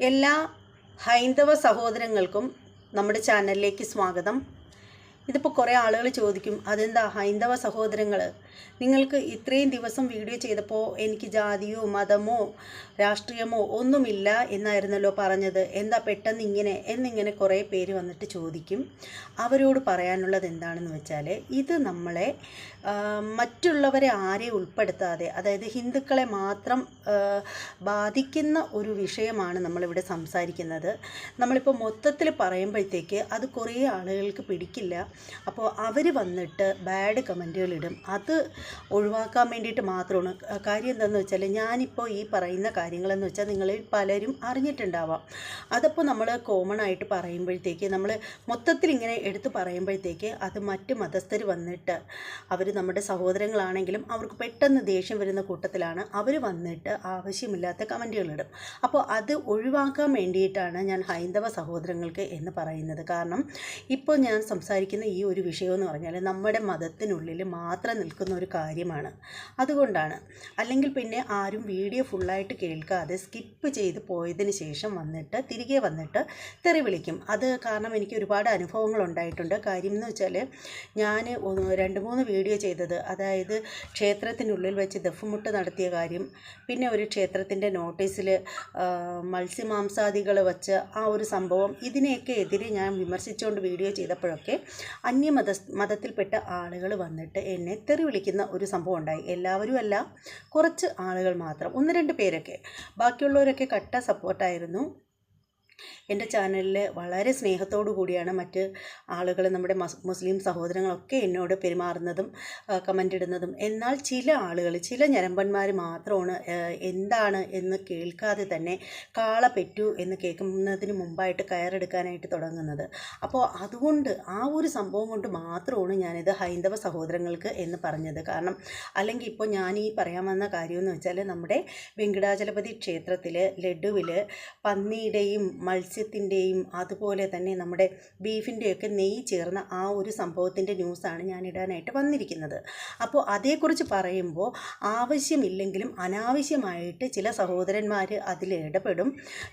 എല്ലാ ഹൈന്ദവ സഹോദരങ്ങൾക്കും നമ്മുടെ ചാനലിലേക്ക് സ്വാഗതം. ഇതിപ്പോൾ കുറേ ആളുകൾ ചോദിക്കും, അതെന്താ ഹൈന്ദവ സഹോദരങ്ങൾ, നിങ്ങൾക്ക് ഇത്രയും ദിവസം വീഡിയോ ചെയ്തപ്പോൾ എനിക്ക് ജാതിയോ മതമോ രാഷ്ട്രീയമോ ഒന്നുമില്ല എന്നായിരുന്നല്ലോ പറഞ്ഞത്, എന്താ പെട്ടെന്ന് ഇങ്ങനെ എന്നിങ്ങനെ കുറേ പേര് വന്നിട്ട് ചോദിക്കും. അവരോട് പറയാനുള്ളത് എന്താണെന്ന് വെച്ചാൽ, ഇത് നമ്മളെ മറ്റുള്ളവരെ ആരെയും ഉൾപ്പെടുത്താതെ, അതായത് ഹിന്ദുക്കളെ മാത്രം ബാധിക്കുന്ന ഒരു വിഷയമാണ് നമ്മളിവിടെ സംസാരിക്കുന്നത്. നമ്മളിപ്പോൾ മൊത്തത്തിൽ പറയുമ്പോഴത്തേക്ക് അത് കുറേ ആളുകൾക്ക് പിടിക്കില്ല. അപ്പോൾ അവർ വന്നിട്ട് ബാഡ് കമൻറ്റുകളിടും. അത് ഒഴിവാക്കാൻ വേണ്ടിയിട്ട് മാത്രമാണ്. കാര്യം എന്താണെന്ന് വെച്ചാൽ, ഞാനിപ്പോൾ ഈ പറയുന്ന കാര്യങ്ങളെന്ന് വെച്ചാൽ നിങ്ങളിൽ പലരും അറിഞ്ഞിട്ടുണ്ടാവാം. അതപ്പോൾ നമ്മൾ കോമൺ ആയിട്ട് പറയുമ്പോഴത്തേക്ക്, നമ്മൾ മൊത്തത്തിൽ ഇങ്ങനെ എടുത്ത് പറയുമ്പോഴത്തേക്ക് അത് മറ്റ് മതസ്ഥർ വന്നിട്ട്, അവർ നമ്മുടെ സഹോദരങ്ങളാണെങ്കിലും അവർക്ക് പെട്ടെന്ന് ദേഷ്യം വരുന്ന കൂട്ടത്തിലാണ് അവർ വന്നിട്ട് ആവശ്യമില്ലാത്ത കമൻറ്റുകളിടും. അപ്പോൾ അത് ഒഴിവാക്കാൻ വേണ്ടിയിട്ടാണ് ഞാൻ ഹൈന്ദവ സഹോദരങ്ങൾക്ക് എന്ന് പറയുന്നത്. കാരണം ഇപ്പോൾ ഞാൻ സംസാരിക്കുന്ന ഈ ഒരു വിഷയമെന്ന് പറഞ്ഞാൽ നമ്മുടെ മതത്തിനുള്ളിൽ മാത്രം നിൽക്കുന്ന ഒരു കാര്യമാണ്. അതുകൊണ്ടാണ്. അല്ലെങ്കിൽ പിന്നെ ആരും വീഡിയോ ഫുള്ളായിട്ട് കേൾക്കാതെ സ്കിപ്പ് ചെയ്ത് പോയതിന് ശേഷം വന്നിട്ട് തിരികെ വന്നിട്ട് തെറി വിളിക്കും. അത് കാരണം എനിക്ക് ഒരുപാട് അനുഭവങ്ങൾ ഉണ്ടായിട്ടുണ്ട്. കാര്യം എന്ന് വെച്ചാൽ, ഞാൻ 2-3 വീഡിയോ ചെയ്തത്, അതായത് ക്ഷേത്രത്തിനുള്ളിൽ വെച്ച് ദഫ്മുട്ട് നടത്തിയ കാര്യം, പിന്നെ ഒരു ക്ഷേത്രത്തിൻ്റെ നോട്ടീസിൽ മത്സ്യമാംസാദികൾ വച്ച് ആ ഒരു സംഭവം, ഇതിനെയൊക്കെ എതിരെ ഞാൻ വിമർശിച്ചുകൊണ്ട് വീഡിയോ ചെയ്തപ്പോഴൊക്കെ മതത്തിൽപ്പെട്ട ആളുകൾ വന്നിട്ട് എന്നെ തെറി വിളിക്കുന്ന ഒരു സംഭവം ഉണ്ടായി. എല്ലാവരും അല്ല, കുറച്ച് ആളുകൾ മാത്രം, 1-2 പേരൊക്കെ. ബാക്കിയുള്ളവരൊക്കെ കട്ട സപ്പോർട്ടായിരുന്നു. എൻ്റെ ചാനലിൽ വളരെ സ്നേഹത്തോടു കൂടിയാണ് മറ്റ് ആളുകൾ, നമ്മുടെ മുസ്ലിം സഹോദരങ്ങളൊക്കെ എന്നോട് പെരുമാറുന്നതും കമൻ്റ് ഇടുന്നതും. എന്നാൽ ചില ആളുകൾ, ചില ഞരമ്പന്മാർ മാത്രമാണ് എന്താണ് എന്ന് കേൾക്കാതെ തന്നെ കാള പെറ്റു എന്ന് കേൾക്കുന്നതിന് മുമ്പായിട്ട് കയറെടുക്കാനായിട്ട് തുടങ്ങുന്നത്. അപ്പോൾ അതുകൊണ്ട് ആ ഒരു സംഭവം കൊണ്ട് മാത്രമാണ് ഞാനിത് ഹൈന്ദവ സഹോദരങ്ങൾക്ക് എന്ന് പറഞ്ഞത്. കാരണം അല്ലെങ്കിൽ ഇപ്പോൾ ഞാൻ ഈ പറയാൻ വന്ന കാര്യമെന്ന് വെച്ചാൽ, നമ്മുടെ വെങ്കിടാചലപതി ക്ഷേത്രത്തിൽ ലഡുവിൽ പന്നിയുടെയും മത്സ്യത്തിൻ്റെയും അതുപോലെ തന്നെ നമ്മുടെ ബീഫിൻ്റെയൊക്കെ നെയ്യ് ചേർന്ന ആ ഒരു സംഭവത്തിൻ്റെ ന്യൂസാണ് ഞാൻ ഇടാനായിട്ട് വന്നിരിക്കുന്നത്. അപ്പോൾ അതേക്കുറിച്ച് പറയുമ്പോൾ ആവശ്യമില്ലെങ്കിലും അനാവശ്യമായിട്ട് ചില സഹോദരന്മാർ അതിൽ ഇടപെടും.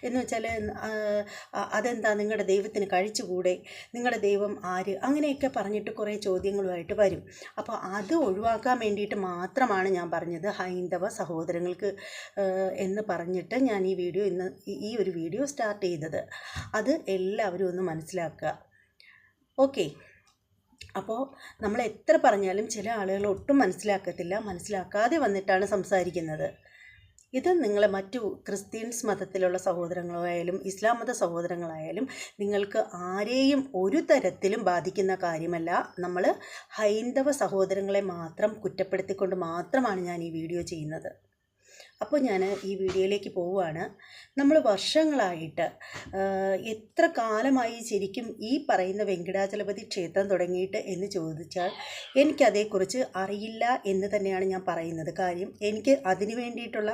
എന്ന് വെച്ചാൽ, അതെന്താ നിങ്ങളുടെ ദൈവത്തിന് കഴിച്ചുകൂടെ, നിങ്ങളുടെ ദൈവം ആര്, അങ്ങനെയൊക്കെ പറഞ്ഞിട്ട് കുറേ ചോദ്യങ്ങളുമായിട്ട് വരും. അപ്പോൾ അത് ഒഴിവാക്കാൻ വേണ്ടിയിട്ട് മാത്രമാണ് ഞാൻ പറഞ്ഞത് ഹൈന്ദവ സഹോദരങ്ങൾക്ക് എന്ന് പറഞ്ഞിട്ട് ഞാൻ ഈ ഒരു വീഡിയോ സ്റ്റാർട്ട് ചെയ്തത്. അത് എല്ലാവരും ഒന്ന് മനസ്സിലാക്കുക. ഓക്കെ. അപ്പോൾ നമ്മൾ എത്ര പറഞ്ഞാലും ചില ആളുകൾ ഒട്ടും മനസ്സിലാക്കത്തില്ല. മനസ്സിലാക്കാതെ വന്നിട്ടാണ് സംസാരിക്കുന്നത്. ഇത് നിങ്ങളെ മറ്റു ക്രിസ്ത്യൻസ് മതത്തിലുള്ള സഹോദരങ്ങളായാലും ഇസ്ലാം മത സഹോദരങ്ങളായാലും നിങ്ങൾക്ക് ആരെയും ഒരു തരത്തിലും ബാധിക്കുന്ന കാര്യമല്ല. നമ്മൾ ഹൈന്ദവ സഹോദരങ്ങളെ മാത്രം കുറ്റപ്പെടുത്തിക്കൊണ്ട് മാത്രമാണ് ഞാൻ ഈ വീഡിയോ ചെയ്യുന്നത്. അപ്പോൾ ഞാൻ ഈ വീഡിയോയിലേക്ക് പോവുകയാണ്. നമ്മൾ വർഷങ്ങളായിട്ട്, എത്ര കാലമായി ശരിക്കും ഈ പറയുന്ന വെങ്കിടാചലപതി ക്ഷേത്രം തുടങ്ങിയിട്ട് എന്ന് ചോദിച്ചാൽ എനിക്കതേക്കുറിച്ച് അറിയില്ല എന്ന് തന്നെയാണ് ഞാൻ പറയുന്നത്. കാര്യം എനിക്ക് അതിന് വേണ്ടിയിട്ടുള്ള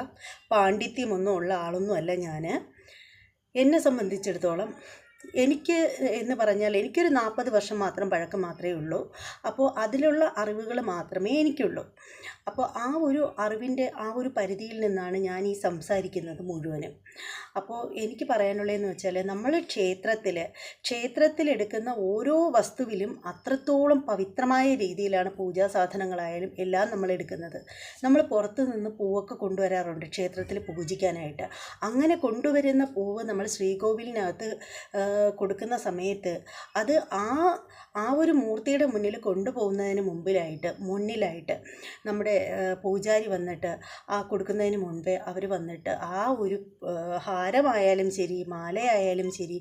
പാണ്ഡിത്യമൊന്നും ഉള്ള ആളൊന്നുമല്ല ഞാൻ. എന്നെ സംബന്ധിച്ചിടത്തോളം എനിക്ക് എന്ന് പറഞ്ഞാൽ എനിക്കൊരു 40 വർഷം മാത്രം പഴക്കം മാത്രമേ ഉള്ളൂ. അപ്പോൾ അതിലുള്ള അറിവുകൾ മാത്രമേ എനിക്കുള്ളൂ. അപ്പോൾ ആ ഒരു അറിവിൻ്റെ ആ ഒരു പരിധിയിൽ നിന്നാണ് ഞാൻ ഈ സംസാരിക്കുന്നത് മുഴുവനും. അപ്പോൾ എനിക്ക് പറയാനുള്ളതെന്ന് വെച്ചാൽ, നമ്മൾ ക്ഷേത്രത്തിലെടുക്കുന്ന ഓരോ വസ്തുവിലും അത്രത്തോളം പവിത്രമായ രീതിയിലാണ് പൂജാ സാധനങ്ങളായാലും എല്ലാം നമ്മൾ എടുക്കുന്നത്. നമ്മൾ പുറത്ത് നിന്ന് പൂവൊക്കെ കൊണ്ടുവരാറുണ്ട് ക്ഷേത്രത്തിൽ പൂജിക്കാനായിട്ട്. അങ്ങനെ കൊണ്ടുവരുന്ന പൂവ് നമ്മൾ ശ്രീകോവിലിനകത്ത് കൊടുക്കുന്ന സമയത്ത് അത് ആ ഒരു മൂർത്തിയുടെ മുന്നിൽ കൊണ്ടുപോകുന്നതിന് മുന്നിലായിട്ട് നമ്മുടെ പൂജാരി വന്നിട്ട് കൊടുക്കുന്നതിന് മുൻപേ അവർ വന്നിട്ട് ആ ഒരു ഹാരമായാലും ശരി, മാലയായാലും ശരി,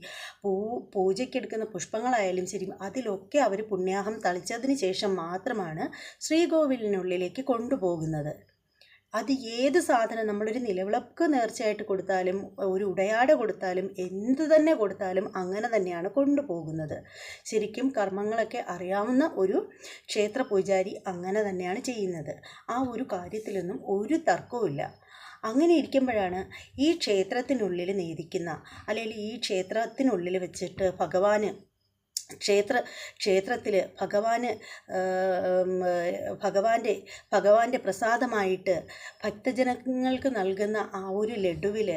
പൂജയ്ക്കെടുക്കുന്ന പുഷ്പങ്ങളായാലും ശരി, അതിലൊക്കെ അവർ പുണ്യാഹം തളിച്ചതിന് ശേഷം മാത്രമാണ് ശ്രീകോവിലിനുള്ളിലേക്ക് കൊണ്ടുപോകുന്നത്. അത് ഏത് സാധനം, നമ്മളൊരു നിലവിളക്ക് നേർച്ചയായിട്ട് കൊടുത്താലും ഒരു ഉടയാട കൊടുത്താലും എന്ത് തന്നെ കൊടുത്താലും അങ്ങനെ തന്നെയാണ് കൊണ്ടുപോകുന്നത്. ശരിക്കും കർമ്മങ്ങളൊക്കെ അറിയാവുന്ന ഒരു ക്ഷേത്ര പൂജാരി അങ്ങനെ തന്നെയാണ് ചെയ്യുന്നത്. ആ ഒരു കാര്യത്തിലൊന്നും ഒരു തർക്കവുമില്ല. അങ്ങനെ ഇരിക്കുമ്പോഴാണ് ഈ ക്ഷേത്രത്തിനുള്ളിൽ നേദിക്കുന്ന, അല്ലെങ്കിൽ ഈ ക്ഷേത്രത്തിനുള്ളിൽ വെച്ചിട്ട് ക്ഷേത്രത്തിൽ ഭഗവാന്റെ പ്രസാദമായിട്ട് ഭക്തജനങ്ങൾക്ക് നൽകുന്ന ആ ഒരു ലഡുവിൽ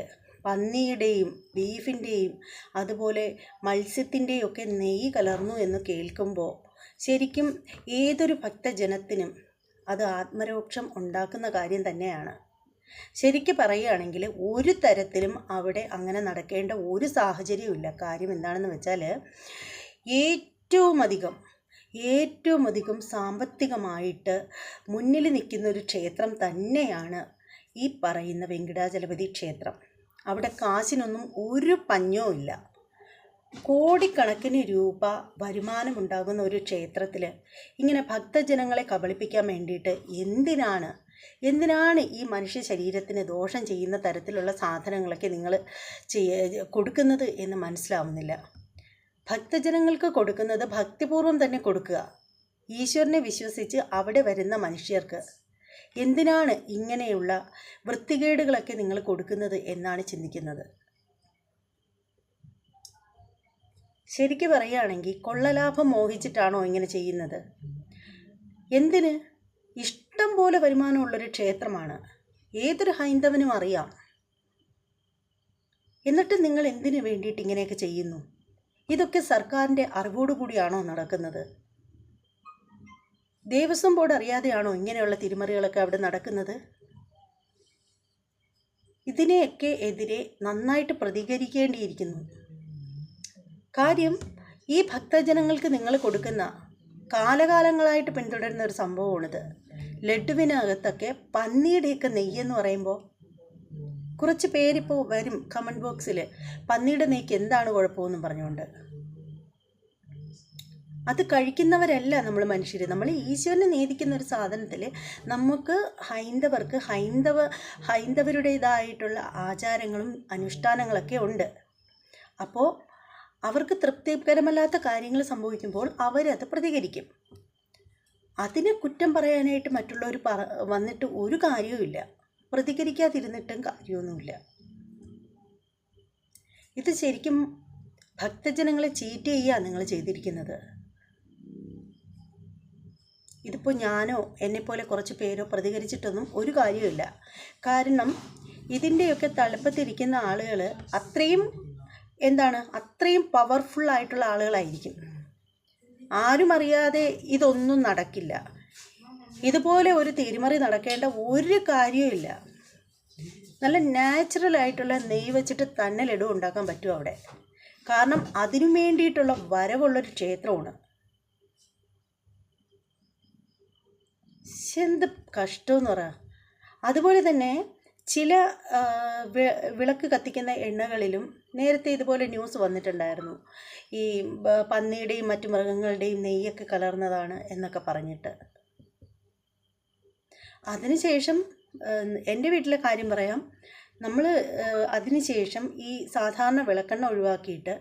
പന്നിയുടെയും ബീഫിൻ്റെയും അതുപോലെ മത്സ്യത്തിൻ്റെയും ഒക്കെ നെയ്യ് കലർന്നു എന്ന് കേൾക്കുമ്പോൾ ശരിക്കും ഏതൊരു ഭക്തജനത്തിനും അത് ആത്മരോക്ഷം ഉണ്ടാക്കുന്ന കാര്യം തന്നെയാണ്. ശരിക്കും പറയുകയാണെങ്കിൽ ഒരു തരത്തിലും അവിടെ അങ്ങനെ നടക്കേണ്ട ഒരു സാഹചര്യവുമില്ല. കാര്യം എന്താണെന്ന് വെച്ചാൽ ഏറ്റവും അധികം സാമ്പത്തികമായിട്ട് മുന്നിൽ നിൽക്കുന്ന ഒരു ക്ഷേത്രം തന്നെയാണ് ഈ പറയുന്ന വെങ്കിടാചലപതി ക്ഷേത്രം. അവിടെ കാശിനൊന്നും ഒരു പഞ്ഞോ ഇല്ല. കോടിക്കണക്കിന് രൂപ വരുമാനമുണ്ടാകുന്ന ഒരു ക്ഷേത്രത്തിൽ ഇങ്ങനെ ഭക്തജനങ്ങളെ കബളിപ്പിക്കാൻ വേണ്ടിയിട്ട് എന്തിനാണ് ഈ മനുഷ്യ ശരീരത്തിന് ദോഷം ചെയ്യുന്ന തരത്തിലുള്ള സാധനങ്ങളൊക്കെ നിങ്ങൾ കൊടുക്കുന്നത് എന്ന് മനസ്സിലാവുന്നില്ല. ഭക്തജനങ്ങൾക്ക് കൊടുക്കുന്നത് ഭക്തിപൂർവ്വം തന്നെ കൊടുക്കുക. ഈശ്വരനെ വിശ്വസിച്ച് അവിടെ വരുന്ന മനുഷ്യർക്ക് എന്തിനാണ് ഇങ്ങനെയുള്ള വൃത്തികേടുകളൊക്കെ നിങ്ങൾ കൊടുക്കുന്നത് എന്നാണ് ചിന്തിക്കുന്നത്. ശരിക്കും പറയുകയാണെങ്കിൽ കൊള്ളലാഭം മോഹിച്ചിട്ടാണോ ഇങ്ങനെ ചെയ്യുന്നത്? എന്തിന്? ഇഷ്ടം പോലെ വരുമാനമുള്ളൊരു ക്ഷേത്രമാണ്, ഏതൊരു ഹൈന്ദവനും അറിയാം. എന്നിട്ട് നിങ്ങൾ എന്തിനു വേണ്ടിയിട്ട് ഇങ്ങനെയൊക്കെ ചെയ്യുന്നു? ഇതൊക്കെ സർക്കാരിൻ്റെ അറിവോടുകൂടിയാണോ നടക്കുന്നത്? ദേവസ്വം ബോർഡ് അറിയാതെയാണോ ഇങ്ങനെയുള്ള തിരിമറികളൊക്കെ അവിടെ നടക്കുന്നത്? ഇതിനെയൊക്കെ എതിരെ നന്നായിട്ട് പ്രതികരിക്കേണ്ടിയിരിക്കുന്നു. കാര്യം ഈ ഭക്തജനങ്ങൾക്ക് നിങ്ങൾ കൊടുക്കുന്ന കാലകാലങ്ങളായിട്ട് പിന്തുടരുന്ന ഒരു സംഭവമാണിത്. ലഡുവിനകത്തൊക്കെ പന്നിയുടെയൊക്കെ നെയ്യെന്ന് പറയുമ്പോൾ കുറച്ച് പേരിപ്പോൾ വരും കമൻറ്റ് ബോക്സിൽ, പന്നിയുടെ നെയ്ക്ക് എന്താണ് കുഴപ്പമെന്നും പറഞ്ഞുകൊണ്ട്. അത് കഴിക്കുന്നവരല്ല നമ്മൾ മനുഷ്യർ. നമ്മൾ ഈശ്വരനെ നേദിക്കുന്ന ഒരു സാധനത്തിൽ നമുക്ക് ഹൈന്ദവരുടേതായിട്ടുള്ള ആചാരങ്ങളും അനുഷ്ഠാനങ്ങളൊക്കെ ഉണ്ട്. അപ്പോൾ അവർക്ക് തൃപ്തികരമല്ലാത്ത കാര്യങ്ങൾ സംഭവിക്കുമ്പോൾ അവരത് പ്രതികരിക്കും. അതിനെ കുറ്റം പറയാനായിട്ട് മറ്റുള്ളവർ വന്നിട്ട് ഒരു കാര്യവുമില്ല. പ്രതികരിക്കാതിരുന്നിട്ടും കാര്യമൊന്നുമില്ല. ഇത് ശരിക്കും ഭക്തജനങ്ങളെ ചീറ്റ് ചെയ്യുകയാണ് നിങ്ങൾ ചെയ്തിരിക്കുന്നത്. ഇതിപ്പോൾ ഞാനോ എന്നെപ്പോലെ കുറച്ച് പേരോ പ്രതികരിച്ചിട്ടൊന്നും ഒരു കാര്യമില്ല. കാരണം ഇതിൻ്റെയൊക്കെ തലപ്പത്തിരിക്കുന്ന ആളുകൾ അത്രയും പവർഫുള്ളായിട്ടുള്ള ആളുകളായിരിക്കും. ആരും അറിയാതെ ഇതൊന്നും നടക്കില്ല. ഇതുപോലെ ഒരു തിരിമറി നടക്കേണ്ട ഒരു കാര്യവുമില്ല. നല്ല നാച്ചുറലായിട്ടുള്ള നെയ്യ് വെച്ചിട്ട് തന്നെ ലഡു ഉണ്ടാക്കാൻ പറ്റും അവിടെ. കാരണം അതിനു വേണ്ടിയിട്ടുള്ള വരവുള്ളൊരു ക്ഷേത്രമാണ്. എന്ത് കഷ്ടമെന്ന് പറയാം. അതുപോലെ തന്നെ ചില വിളക്ക് കത്തിക്കുന്ന എണ്ണകളിലും നേരത്തെ ഇതുപോലെ ന്യൂസ് വന്നിട്ടുണ്ടായിരുന്നു. ഈ പന്നിയുടെയും മറ്റു മൃഗങ്ങളുടെയും നെയ്യൊക്കെ കലർന്നതാണ് എന്നൊക്കെ പറഞ്ഞിട്ട്. അതിനുശേഷം എൻ്റെ വീട്ടിലെ കാര്യം പറയാം. നമ്മൾ അതിനുശേഷം ഈ സാധാരണ വിളക്കെണ്ണ ഒഴിവാക്കിയിട്ട്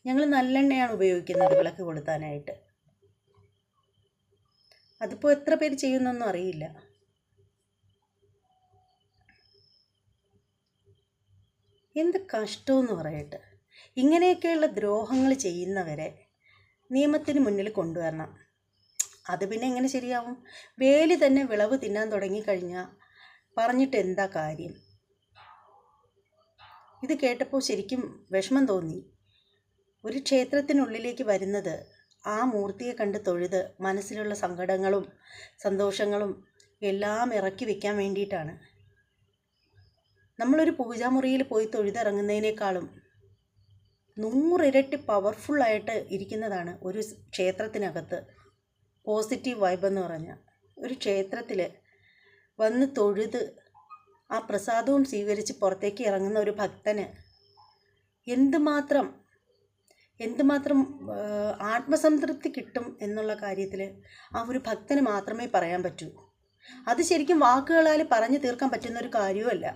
ഞങ്ങൾ നല്ലെണ്ണയാണ് ഉപയോഗിക്കുന്നത് വിളക്ക് കൊളുത്താനായിട്ട്. അതിപ്പോൾ എത്ര പേര് ചെയ്യുന്നൊന്നും അറിയില്ല. എന്ത് കഷ്ടമെന്ന് പറയട്ടെ. ഇങ്ങനെയൊക്കെയുള്ള ദ്രോഹങ്ങൾ ചെയ്യുന്നവരെ നിയമത്തിന് മുന്നിൽ കൊണ്ടുവരണം. അത് പിന്നെ എങ്ങനെ ശരിയാവും? വേലി തന്നെ വിളവ് തിന്നാൻ തുടങ്ങിക്കഴിഞ്ഞാൽ പറഞ്ഞിട്ട് എന്താ കാര്യം? ഇത് കേട്ടപ്പോൾ ശരിക്കും വിഷമം തോന്നി. ഒരു ക്ഷേത്രത്തിനുള്ളിലേക്ക് വരുന്നത് ആ മൂർത്തിയെ കണ്ട് തൊഴുത് മനസ്സിലുള്ള സങ്കടങ്ങളും സന്തോഷങ്ങളും എല്ലാം ഇറക്കി വയ്ക്കാൻ വേണ്ടിയിട്ടാണ്. നമ്മളൊരു പൂജാമുറിയിൽ പോയി തൊഴുതിറങ്ങുന്നതിനേക്കാളും 100 ഇരട്ടി പവർഫുള്ളായിട്ട് ഇരിക്കുന്നതാണ് ഒരു ക്ഷേത്രത്തിനകത്ത് പോസിറ്റീവ് വൈബ് എന്ന് പറഞ്ഞാൽ. ഒരു ക്ഷേത്രത്തിൽ വന്ന് തൊഴുത് ആ പ്രസാദവും സ്വീകരിച്ച് പുറത്തേക്ക് ഇറങ്ങുന്ന ഒരു ഭക്തന് എന്തുമാത്രം ആത്മസംതൃപ്തി കിട്ടും എന്നുള്ള കാര്യത്തിൽ ആ ഒരു ഭക്തന് മാത്രമേ പറയാൻ പറ്റൂ. അത് ശരിക്കും വാക്കുകളാൽ പറഞ്ഞു തീർക്കാൻ പറ്റുന്ന ഒരു കാര്യവുമല്ല.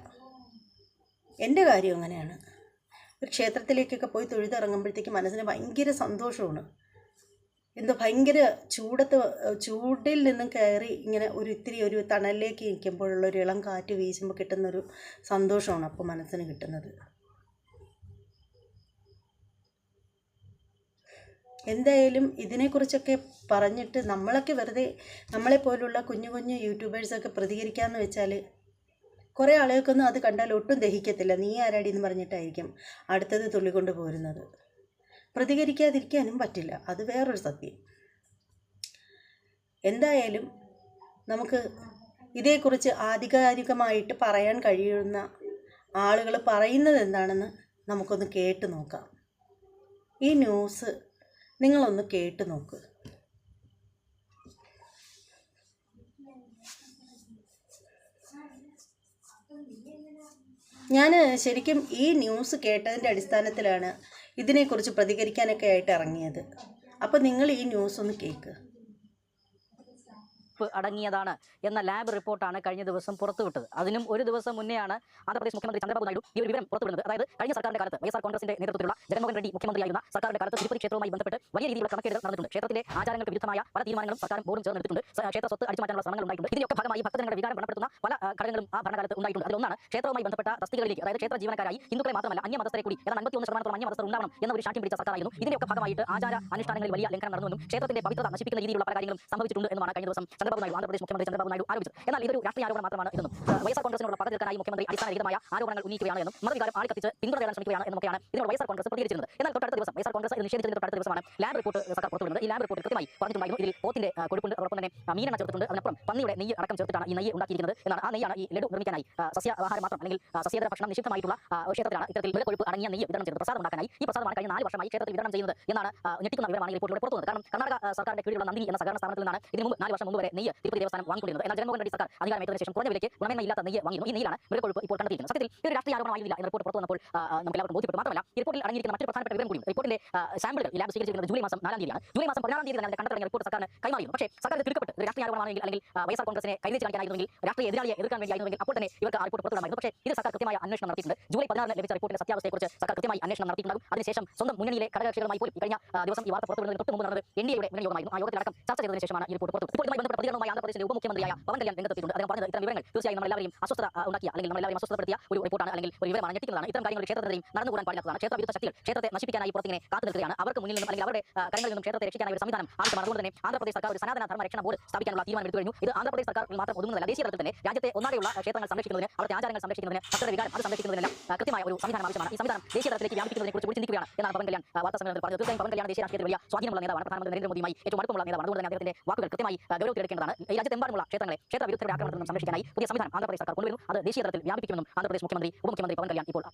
എൻ്റെ കാര്യം അങ്ങനെയാണ്. ഒരു ക്ഷേത്രത്തിലേക്കൊക്കെ പോയി തൊഴുതിറങ്ങുമ്പോഴത്തേക്ക് മനസ്സിന് ഭയങ്കര സന്തോഷമാണ്. എന്തോ ഭയങ്കര ചൂടിൽ നിന്നും കയറി ഇങ്ങനെ ഒരു തണലിലേക്ക് നിൽക്കുമ്പോഴുള്ള ഒരു ഇളം കാറ്റ് വീശുമ്പോൾ കിട്ടുന്നൊരു സന്തോഷമാണ് അപ്പോൾ മനസ്സിന് കിട്ടുന്നത്. എന്തായാലും ഇതിനെക്കുറിച്ചൊക്കെ പറഞ്ഞിട്ട് നമ്മളൊക്കെ വെറുതെ നമ്മളെപ്പോലുള്ള കുഞ്ഞു യൂട്യൂബേഴ്സൊക്കെ പ്രതികരിക്കാമെന്ന് വെച്ചാൽ കുറേ ആളുകൾക്കൊന്നും അത് കണ്ടാൽ ഒട്ടും ദഹിക്കത്തില്ല. നീ ആരാടി എന്ന് പറഞ്ഞിട്ടായിരിക്കും അടുത്തത് തുള്ളിക്കൊണ്ട് പോരുന്നത്. പ്രതികരിക്കാതിരിക്കാനും പറ്റില്ല, അത് വേറൊരു സത്യം. എന്തായാലും നമുക്ക് ഇതേക്കുറിച്ച് ആധികാരികമായിട്ട് പറയാൻ കഴിയുന്ന ആളുകൾ പറയുന്നത് എന്താണെന്ന് നമുക്കൊന്ന് കേട്ട് നോക്കാം. ഈ ന്യൂസ് നിങ്ങളൊന്ന് കേട്ട് നോക്ക്. ഞാൻ ശരിക്കും ഈ ന്യൂസ് കേട്ടതിൻ്റെ അടിസ്ഥാനത്തിലാണ് ഇതിനെക്കുറിച്ച് പ്രതികരിക്കാനൊക്കെ ആയിട്ട് ഇറങ്ങിയത്. അപ്പോൾ നിങ്ങൾ ഈ ന്യൂസ് ഒന്ന് കേൾക്ക്. അടങ്ങിയതാണ് എന്ന ലാബ് റിപ്പോർട്ടാണ് കഴിഞ്ഞ ദിവസം പുറത്തുവിട്ടത്. അതിനും ഒരു ദിവസം മുന്നെയാണ് ആന്ധ്രാപ്രദേശ് മുഖ്യമന്ത്രി ചന്ദ്രബാബു നായിഡു ഈ ഒരു വിവരം പുറത്തുവിടുന്നത്. അതായത് കഴിഞ്ഞ സർക്കാരിന്റെ കാലത്ത് വൈഎസ്ആർ കോൺഗ്രസിന്റെ നേതൃത്വത്തിലുള്ള ജഗൻമോഹൻ റെഡ്ഡി മുഖ്യമന്ത്രിയായിരുന്ന സർക്കാരിന്റെ കാലത്ത് തിരുപ്പതി ക്ഷേത്രവുമായി ബന്ധപ്പെട്ട് വലിയ രീതിയിലുള്ള ക്രമക്കേടുകൾ നടന്നിട്ടുണ്ട്. ക്ഷേത്രത്തിലെ ആചാരങ്ങൾക്ക് വിരുദ്ധമായ പല തീരുമാനങ്ങളും സർക്കാരും ബോർഡും ചേർന്നെടുത്തിട്ടുണ്ട്. ക്ഷേത്ര സ്വത്ത് അടിച്ചുമാറ്റാനുള്ള ശ്രമങ്ങൾ ഉണ്ടായിട്ടുണ്ട്. ഇതിനൊക്കെ ഭാഗമായി ഭക്തജനങ്ങളുടെ വികാരം വ്രണപ്പെടുത്തുന്ന പല ഘടകങ്ങളും ആ ഭരണകാലത്ത് ഉണ്ടായിട്ടുണ്ട്. അതിലൊന്നാണ് ക്ഷേത്രവുമായി ബന്ധപ്പെട്ട തസ്തികകളിലേക്ക്, അതായത് ക്ഷേത്ര ജീവനക്കാരായി ഹിന്ദുക്കളെ മാത്രമല്ല അന്യമതസ്ഥരെ കൂടി ഏതാണ്ട് 51% അന്യമതസ്ഥർ ഉണ്ടാവണം എന്ന ഒരു ശാഠ്യം പിടിച്ച സർക്കാരായിരുന്നു. ഇതിന്റെയൊക്കെ ഭാഗമായിട്ട് ആചാര അനുഷ്ഠാനങ്ങളിൽ വലിയ ലംഘനം നടന്നുവെന്നും ക്ഷേത്രത്തിന്റെ പവിത്രത നശിപ്പിക്കുന്ന രീതിയിലുള്ള പല കാര്യങ്ങളും സംഭവിച്ചിട്ടുണ്ട് എന്നുമാണ് കഴിഞ്ഞ ദിവസം ചന്ദ്രബാബു നായിഡു, ആന്ധ്രാപ്രദേശ് മുഖ്യമന്ത്രി ചന്ദ്രബാബു നായിഡു ആരോപിച്ചത്. എന്നാൽ ഇതൊരു രാഷ്ട്രീയ ആരോപണം മാത്രമാണ് എന്നും വൈഎസ്ആർ കോൺഗ്രസിനോട് പക തീർക്കാനായി മുഖ്യമന്ത്രി അടിസ്ഥാനരഹിതമായ ആരോപണങ്ങൾ ഉന്നയിക്കുകയാണ് എന്നും മതവികാരം ആളിക്കത്തിച്ച് പിന്തുണ തേടാൻ ശ്രമിക്കുകയാണ് എന്നൊക്കെയാണ് ഇതിനോട് വൈഎസ്ആർ കോൺഗ്രസ് പ്രതികരിച്ചിരുന്നത്. എന്നാൽ തൊട്ടടുത്ത ദിവസം വൈഎസ്ആർ കോൺഗ്രസ് ഇത് നിഷേധിച്ചതിന് തൊട്ടടുത്ത ദിവസമാണ് ലാബ് റിപ്പോർട്ട് സർക്കാർ പുറത്തുവിടുന്നത്. ഈ ലാബ് റിപ്പോർട്ട് കൃത്യമായി പറഞ്ഞിട്ടുണ്ടായിരുന്നു ഇതിൽ പോത്തിന്റെ കൊഴുപ്പുണ്ട്, അതോടൊപ്പം തന്നെ മീനെണ്ണ ചേർത്തിട്ടുണ്ട്, അതിനപ്പുറം പന്നിയുടെ നെയ്യ് അടക്കം ചേർത്തിട്ടാണ് ഈ നെയ്യ് ഉണ്ടാക്കിയിരിക്കുന്നത് എന്നാണ്. ആ നെയ്യാണ് ഈ ലഡു നിർമ്മിക്കാനായി സസ്യാഹാരം മാത്രം അല്ലെങ്കിൽ സസ്യേതര ഭക്ഷണം നിഷിദ്ധമായിട്ടുള്ള ക്ഷേത്രത്തിലാണ് ഇത്തരത്തിൽ മൃഗക്കൊഴുപ്പ് അടങ്ങിയ നെയ്യ് വിതരണം ചെയ്തത്. പ്രസാദം ഉണ്ടാക്കാനായി ഈ പ്രസാദമാണ് കഴിഞ്ഞ 4 വർഷമായി ക്ഷേത്രത്തിൽ വിതരണം ചെയ്യുന്നത് എന്നാണ് ഞെട്ടിക്കുന്ന വിവരമാണ് ഈ റിപ്പോർട്ടിലൂടെ പുറത്തുവന്നത്. കാരണം കർണാടക സർക്കാരിന്റെ കീഴിലുള്ള നന്ദിനി എന്ന സഹകരണ സ്ഥാപനത്തിൽ നിന്നാണ് ഇതിന് മുമ്പ് 4 വർഷം മുമ്പ് വരെ നെയ്യ് തിരുപ്പതി ദേവസ്ഥാനം വാങ്ങിക്കൊണ്ടിരുന്നത്. എന്നാൽ ജഗൻമോഹൻ റെഡ്ഡി സർക്കാർ അധികാരമേറ്റതിന് ശേഷം കുറഞ്ഞ വിലയ്ക്ക് ഗുണമേന്മയില്ലാത്ത നെയ്യ് വാങ്ങിയിരുന്നു. ഈ നെയ്യാണ് മൃഗക്കൊഴുപ്പ് ഇപ്പോൾ കണ്ടെത്തിയിരിക്കുന്നത്. സത്യത്തിൽ ഈ ഒരു രാഷ്ട്രീയ ആരോപണമായിരുന്നില്ല എന്ന റിപ്പോർട്ട് പുറത്തു വന്നപ്പോൾ നമുക്ക് എല്ലാവർക്കും ബോധ്യപ്പെട്ടു. മാത്രമല്ല ഈ റിപ്പോർട്ടിൽ അടങ്ങിയിരിക്കുന്ന മറ്റൊരു പ്രധാനപ്പെട്ട വിവരം കൂടി, റിപ്പോർട്ടിന്റെ സാമ്പിളുകൾ ലാബ് സ്വീകരിച്ചിരിക്കുന്നത് ജൂലൈ മാസം 4-ാം തീയതിയാണ്. ജൂലൈ മാസം 16-ാം തീയതി തന്നെ കണ്ടെത്തൽ റിപ്പോർട്ട് സർക്കാരിന് കൈമാറിയിരുന്നു. പക്ഷേ സർക്കാർ തിരുക്കപ്പെട്ട് ഒരു രാഷ്ട്രീയ ആരോപണമാണെങ്കിൽ അല്ലെങ്കിൽ വൈഎസ്ആർ കോൺഗ്രസിനെ കൈവച്ച് കാണിക്കാനായിരുന്നെങ്കിൽ രാഷ്ട്രീയ എതിരാളിയെ എതിർക്കാൻ വേണ്ടിയായിരുന്നെങ്കിൽ അപ്പോൾ തന്നെ ഇവർക്ക് ആ റിപ്പോർട്ട് പുറത്തുവിടാമായിരുന്നു. പക്ഷേ ഇത് സർക്കാർ കൃത്യമായ അന്വേഷണം നടത്തിയിട്ടുണ്ട്. ജൂലൈ 16-ന് ലഭിച്ച റിപ്പോർട്ടിന്റെ സത്യാവസ്ഥയെക്കുറിച്ച് സർക്കാർ കൃത്യമായി അന്വേഷണം നടത്തിയിട്ടുണ്ടാകും. അതിനുശേഷം സ്വന്തം മുന്നണിയിലെ ഘടകകക്ഷികളുമായി പോലും കഴിഞ്ഞ ദിവസം ഈ വാർത്ത പുറത്തുവിടുന്നതിന് തൊട്ട് മുമ്പ് നടന്നത് എൻഡിഎയുടെ മുന്നണി യോഗമായിരുന്നു. ആ യോഗത്തിലടക്കം ചർച്ച ചെയ്തതിനു ശേഷമാണ് ഈ റിപ്പോർട്ട് പുറത്തു. ഇപ്പോൾ ഇതുമായി ബന്ധപ്പെട്ട പ്രതികരണവുമായി ആന്ധ്രാപ്രദേശിലെ ഉപമുഖ്യമന്ത്രിയായ പവൻ കല്യാൺ രംഗത്തെത്തിയിട്ടുണ്ട്. അദ്ദേഹം പറഞ്ഞത് ഇത്തരം വിവരങ്ങൾ തീർച്ചയായും നമ്മളെല്ലാവരെയും അസ്വസ്ഥത ഉണ്ടാക്കിയ അല്ലെങ്കിൽ നമ്മളെല്ലാവരെയും അസ്വസ്ഥപ്പെടുത്തിയ ഒരു റിപ്പോർട്ടാണ് അല്ലെങ്കിൽ ഒരു വിവരമാണ്, ഞെട്ടിക്കുന്നതാണ്. ഇത്തരം കാര്യങ്ങൾ ക്ഷേത്രത്തിനെയും നടന്നുകൂടാൻ പാടില്ലാത്തതാണ്. ക്ഷേത്ര വിരുദ്ധ ശക്തികൾ ക്ഷേത്രത്തെ നശിപ്പിക്കാനായി പുറത്തിങ്ങനെ കാത്തു നിൽക്കുകയാണ്. അവർക്ക് മുന്നിൽ നിന്നും അല്ലെങ്കിൽ അവരുടെ കരങ്ങളിൽ നിന്നും ക്ഷേത്രത്തെ രക്ഷിക്കാനായി ഒരു സംവിധാനം ആവശ്യമാണ്. അതുകൊണ്ട് തന്നെ ആന്ധ്രാപ്രദേശ് സർക്കാർ ഒരു സനാതന ധർമ്മ രക്ഷണ ബോർഡ് സ്ഥാപിക്കാനുള്ള തീരുമാനം എടുത്തു കഴിഞ്ഞു. ഇത് ആന്ധ്രാപ്രദേശ് സർക്കാരിൽ മാത്രം ഒതുങ്ങുന്നതല്ല, ദേശീയ തലത്തിൽ തന്നെ രാജ്യത്തെ ഒന്നാകെയുള്ള ക്ഷേത്രങ്ങൾ സംരക്ഷിക്കുന്നതിന്, അവിടുത്തെ ആചാരങ്ങൾ സംരക്ഷിക്കുന്നതിന്, ഭക്തരുടെ വികാരം അത് സംരക്ഷിക്കുന്നതിനെല്ലാം കൃത്യമായ ഒരു സംവിധാനം ആവശ്യമാണ്. ഈ സംവിധാനം ദേശീയ തലത്തിലേക്ക് വ്യാപിപ്പിക്കുന്നതിനെ കുറിച്ച് ചിന്തിക്കുകയാണ് എന്നാണ് പവൻ കല്യാൺ വാർത്താ സമ്മേളനത്തിൽ പറഞ്ഞത്. തീർച്ചയായും പവൻ കല്യാൺ ദേശീയ രാഷ്ട്രീയത്തിൽ വലിയ സ്വാധീനമുള്ള നേതാവാണ്. പ്രധാനമന്ത്രി നരേന്ദ്രമോദിയുമായി ഏറ്റവും അടുപ്പമുള്ള നേതാവാണ്. അതുകൊണ്ട് തന്നെ അദ്ദേഹത്തിന്റെ വാക്കുകൾ കൃത്യമായി ഗൗരവത്തിലെടുക്കേണ്ടതാണ്. ഈ രാജ്യത്തെമ്പാടുമുള്ള ക്ഷേത്രങ്ങളെ ക്ഷേത്ര വിരുദ്ധരുടെ ആക്രമണത്തിൽ നിന്നും സംരക്ഷിക്കാനായി പുതിയ സംവിധാനം ആന്ധ്രാപ്രദേശ് സർക്കാർ കൊണ്ടുവരുന്നു. അത് ദേശീയ തലത്തിൽ വ്യാപിപ്പിക്കുമെന്നും ആന്ധ്രാപ്രദേശ് മുഖ്യമന്ത്രി ഉപമുഖ്യമന്ത്രി പവൻ കല്യാൺ ഇപ്പോൾ